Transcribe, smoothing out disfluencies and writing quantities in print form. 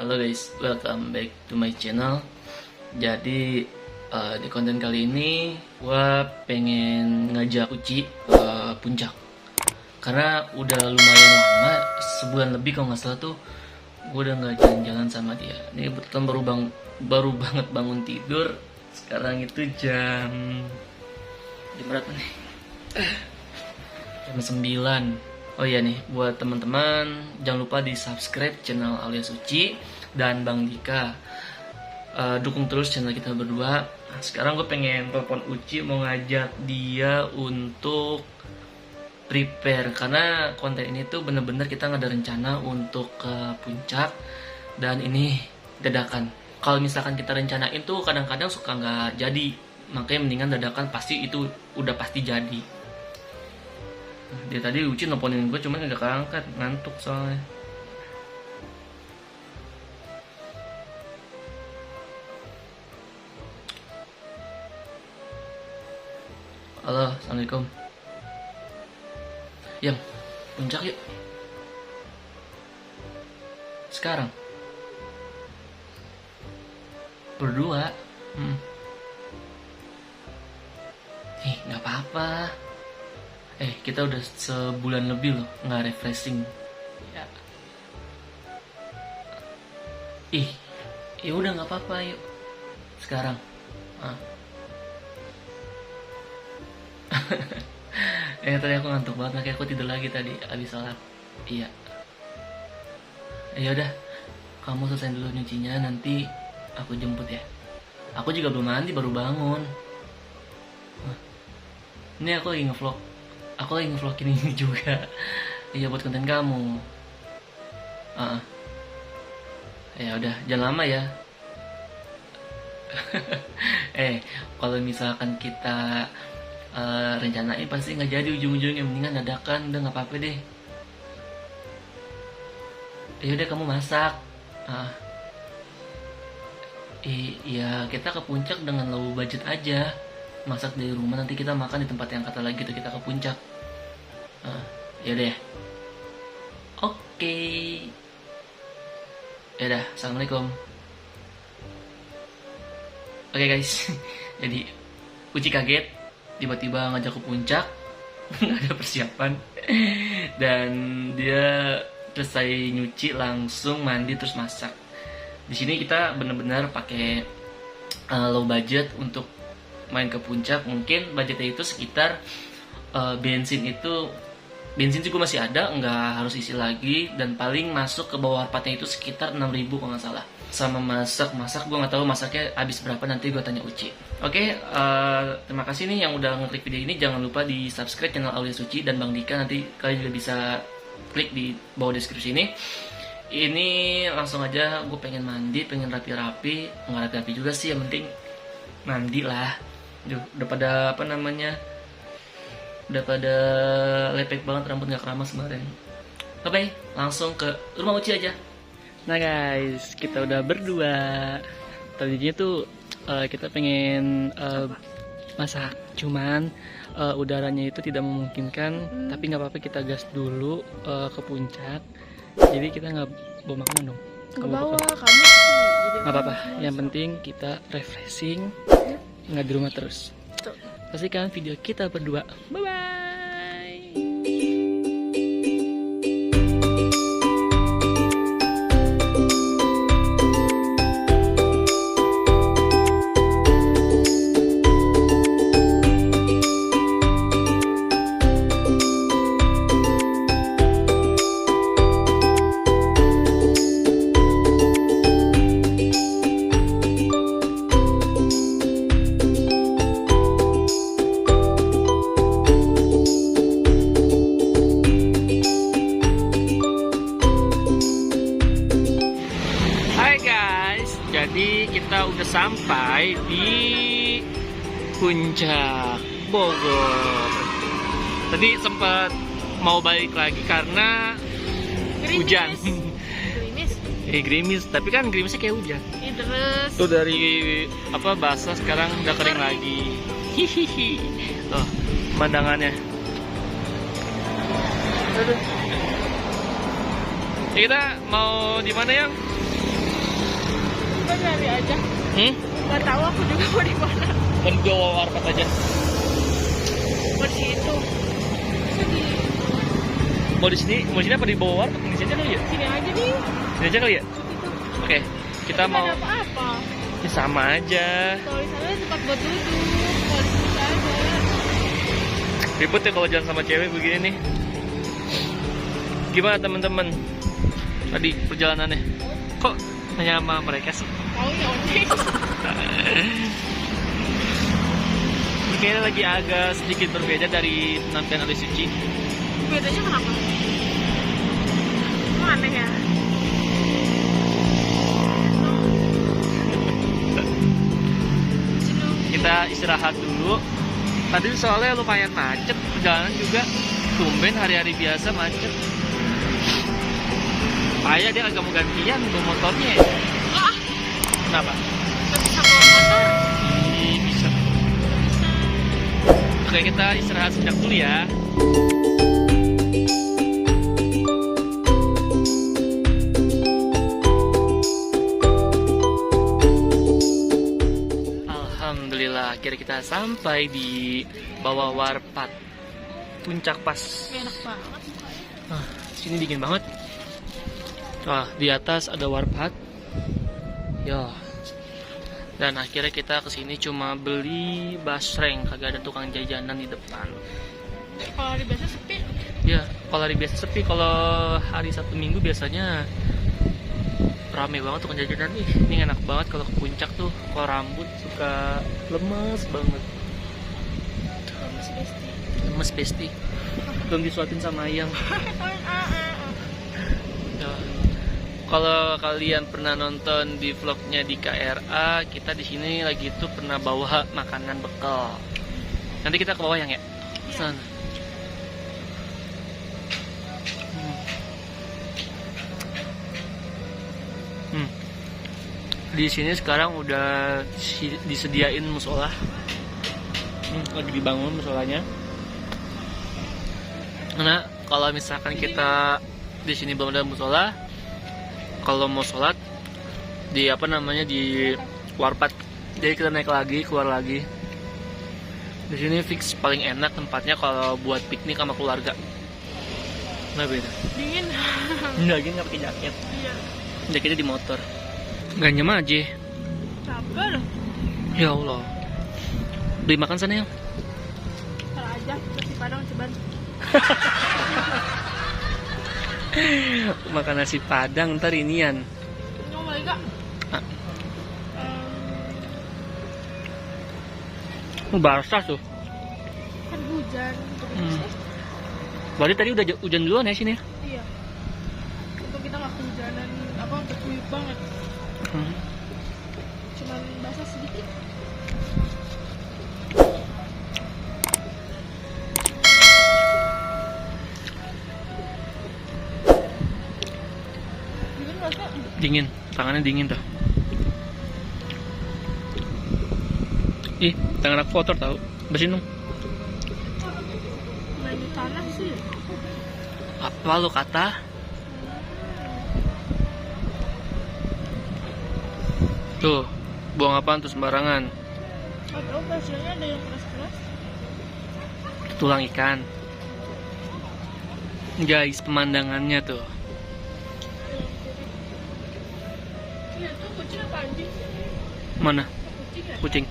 Halo guys, welcome back to my channel. Jadi di konten kali ini gue pengen ngajak Uci ke puncak. Karena udah lumayan lama, sebulan lebih kalau nggak salah tuh gue udah nggak jalan-jalan sama dia. Ini kebetulan baru banget bangun tidur. Sekarang itu jam berapa nih? Jam 9. Oh iya nih, buat teman-teman jangan lupa di subscribe channel alias Uci dan Bang Dika. Dukung terus channel kita berdua. Nah, sekarang gue pengen telepon Uci, mau ngajak dia untuk prepare, karena konten ini tuh bener-bener kita nggak ada rencana untuk ke puncak dan ini dadakan. Kalau misalkan kita rencanain tuh kadang-kadang suka nggak jadi, makanya mendingan dadakan, pasti itu udah pasti jadi. Dia tadi Uci nelfonin gue cuman gak keangkat, ngantuk soalnya. Halo, assalamualaikum. Yang puncak yuk. Sekarang berdua. Gak apa-apa. Kita udah sebulan lebih loh nggak refreshing. Ya udah nggak apa-apa, yuk sekarang. Tadi aku ngantuk banget, makanya aku tidur lagi tadi abis sholat. Iya. Ya udah, kamu selesai dulu nyucinya, nanti aku jemput ya. Aku juga belum mandi, baru bangun. Ini aku lagi ngevlog. Aku lagi ngevlogin ini juga. Iya, buat konten kamu. Ya udah, jangan lama ya. Kalau misalkan kita rencanain pasti nggak jadi ujung-ujungnya, mendingan dadakan, udah nggak apa-apa deh. Ya udah, kamu masak. Iya, kita ke puncak dengan low budget aja. Masak dari rumah, nanti kita makan di tempat yang kata lagi tuh kita ke puncak. Ya udah ya. Oke. Ya udah, assalamualaikum. Oke guys. Jadi Uci kaget tiba-tiba ngajak ke puncak. Nggak ada persiapan. Dan dia selesai nyuci langsung mandi terus masak. Di sini kita benar-benar pakai low budget untuk main ke puncak. Mungkin budgetnya itu sekitar bensin juga masih ada, nggak harus isi lagi, dan paling masuk ke bawah partnya itu sekitar 6.000 kalau nggak salah. Sama masak gue nggak tahu masaknya habis berapa, nanti gue tanya Uci. Oke, terima kasih nih yang udah ngeklik video ini. Jangan lupa di subscribe channel alias Uci dan Bang Dika, nanti kalian juga bisa klik di bawah deskripsi ini. Ini langsung aja, gue pengen mandi, pengen rapi-rapi. Nggak rapi-rapi juga sih, yang penting mandi lah. Udah pada udah pada lepek banget, rambut gak keramas kemarin. Oke, langsung ke rumah Uci aja. Nah guys, kita udah berdua. Tadinya tuh kita pengen masak, cuman udaranya itu tidak memungkinkan. Tapi nggak apa-apa, kita gas dulu ke puncak. Jadi kita nggak bawa makanan dong. Nggak bawa, kamu sih. Nggak apa-apa, yang penting kita refreshing, nggak di rumah terus. Pastikan video kita berdua. Bye bye. Jadi kita udah sampai di puncak Bogor. Tadi sempat mau balik lagi karena hujan. Gerimis, tapi kan gerimisnya kayak hujan. Terus Tuh dari basah sekarang udah kering lagi. Hihihi. Tuh pemandangannya. Aduh. Ya, kita mau di mana yang? Coba cari aja. Gak tahu aku juga mau di mana. Kan gue warpat aja. Mau di situ. Bisa di Mau di sini apa di bawah warpat? Di sini aja kali ya? sini aja nih. Sini aja kali ya? Situ. Oke, kita Nggak mau ada apa-apa. ya, sama aja. Kalau di sana tempat buat duduk. Kalau di sini nggak ada. Ribet ya kalau jalan sama cewek begini nih. Gimana teman-teman? Tadi perjalanannya? Kok nanya sama mereka sih? Tahu ya ojek. Ini kayaknya lagi agak sedikit berbeda dari penampilan Alis Suci. Bedanya kenapa? Kok aneh ya? Kita istirahat dulu. Tadi soalnya lumayan macet, perjalanan juga tumben hari-hari biasa macet. Ayah dia agak mau gantian bawa motornya ya. Ah, Kenapa? nggak bisa bawa motor. Ih, bisa. Oke, kita istirahat sejenak dulu ya. Alhamdulillah, akhirnya kita sampai di bawah Warpat. Puncak pas. Enak banget. Sini dingin banget. Wah, di atas ada Warpat. Ya. Dan akhirnya kita kesini cuma beli basreng, kagak ada tukang jajanan di depan. Kalau hari biasa sepi. Ya, kalau hari biasa sepi, kalau hari Sabtu Minggu biasanya rame banget tukang jajanan nih. Ini enak banget kalau ke puncak tuh. Kalau rambut suka lemes banget. Lemes besti. Lemes besti. Belum disuapin sama ayam. Ya. Kalau kalian pernah nonton di vlognya di KRA, kita di sini lagi tuh pernah bawa makanan bekal. Nanti kita ke bawah yang ya. Sana. Di sini sekarang udah disediain musola. Lagi dibangun musolanya. Karena kalau misalkan kita di sini belum ada musola, kalau mau sholat di di Warpat, jadi kita naik lagi, keluar lagi. Di sini fix paling enak tempatnya kalau buat piknik sama keluarga. Nggak beda. Dingin. Nggak pakai jaket. Iya. Jaketnya di motor. Nggak nyaman aja. Capek loh. Ya Allah. Beli makan sana ya. Ntar aja nasi Padang Ceban. Makan nasi Padang ntar inian. Oh my god. Basah tuh. Kan hujan. Berarti tadi udah hujan duluan ya sini? Iya. Untuk kita nggak kehujanan untuk guyup banget. Cuman basah sedikit. Dingin nggak sih? Dingin, tangannya dingin tuh. Ih, tangan aku kotor tau. Bersihin dong. Main di tanah sih. Apa lu kata? Tuh, buang apaan tuh sembarangan? Atau hasilnya ada yang keras-keras. Tulang ikan. Guys, pemandangannya tuh. Iya tuh kucing apa anjing? Mana? Kucing ya? Kucing.